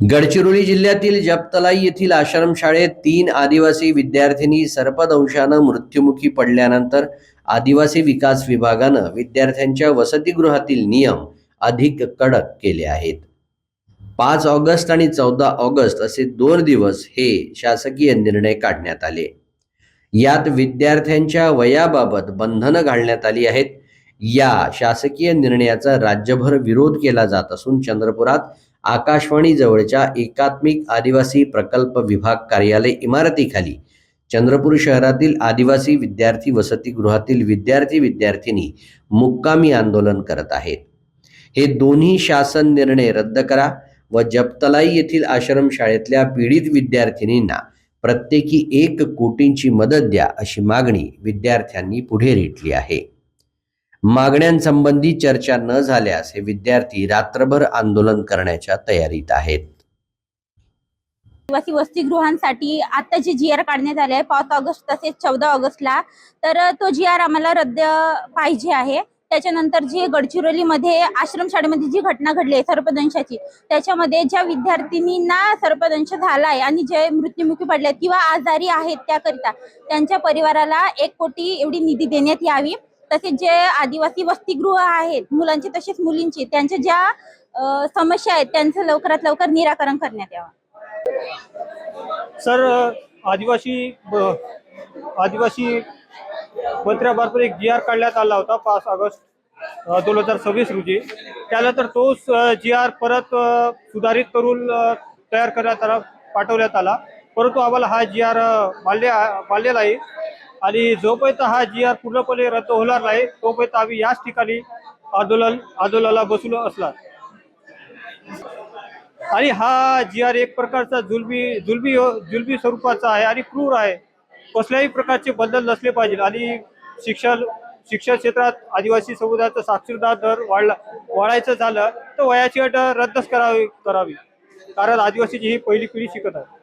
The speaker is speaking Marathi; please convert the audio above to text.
गडचिरोली जिल्ह्यातील जपतलाई येथील आश्रमशाळेत 3 आदिवासी विद्यार्थिनी सर्पदंशानं मृत्युमुखी पडल्यानंतर आदिवासी विकास विभागानं विद्यार्थ्यांच्या वसतिगृहातील नियम अधिक कडक केले आहेत. 5 ऑगस्ट आणि 14 ऑगस्ट असे 2 दिवस हे शासकीय निर्णय काढण्यात आले. यात विद्यार्थ्यांच्या वयाबाबत बंधनं घालण्यात आली आहेत. या शासकीय निर्णयाचा राज्यभर विरोध केला जात असून चंद्रपुरात आकाशवाणी जवळच्या एकात्मिक आदिवासी प्रकल्प विभाग कार्यालय इमारतीखाली चंद्रपूर शहरातील आदिवासी विद्यार्थी वसतिगृहातील विद्यार्थी विद्यार्थिनी मुक्कामी आंदोलन करत आहेत. हे दोन्ही शासन निर्णय रद्द करा व जपतलाई येथील आश्रमशाळेतल्या पीडित विद्यार्थिनींना प्रत्येकी 1 कोटींची मदत द्या अशी मागणी विद्यार्थ्यांनी पुढे रेटली आहे. मागण्यांसंबंधी चर्चा न झाल्यास हे विद्यार्थी रात्रभर आंदोलन करण्याच्या तयारीत आहेत. आदिवासी वसतिगृहांसाठी आता जे GR काढण्यात आले आहे 5 ऑगस्ट तसेच 14 ऑगस्टला, तर तो GR आम्हाला रद्द पाहिजे आहे. त्याच्यानंतर जे गडचिरोलीमध्ये आश्रमशाळेमध्ये जी घटना घडली आहे सर्पदंशाची, त्याच्यामध्ये ज्या विद्यार्थिनींना सर्पदंश झालाय आणि जे मृत्युमुखी पडले किंवा आजारी आहेत त्याकरिता त्यांच्या परिवाराला 1 कोटी एवढी निधी देण्यात यावी. तसेच जे आदिवासी वसतिगृह आहेत मुलांची तसेच मुलींची, त्यांच्या ज्या समस्या आहेत त्यांचं लवकरात लवकर निराकरण करण्यात यावं. सर, आदिवासी मंत्र्यामार्फत एक GR काढण्यात आला होता 5 ऑगस्ट 2026 रोजी. त्यानंतर तोच GR परत सुधारित करून तयार करण्यात आला, पाठवण्यात आला. परंतु आम्हाला हा GR मान्य नाही आणि जोपर्यंत हा GR पूर्णपणे रद्द होणार नाही तोपर्यंत आम्ही याच ठिकाणी आंदोलनाला बसलो असणार. आणि हा GR एक प्रकारचा जुलबी स्वरूपाचा आहे आणि क्रूर आहे. कसल्याही प्रकारचे बंधन नसले पाहिजे आणि शिक्षण क्षेत्रात आदिवासी समुदायाचा साक्षरता दर वाढायचं झालं तर वयाची अट रद्दच करावी, कारण आदिवासीची ही पहिली पिढी शिकत आहे.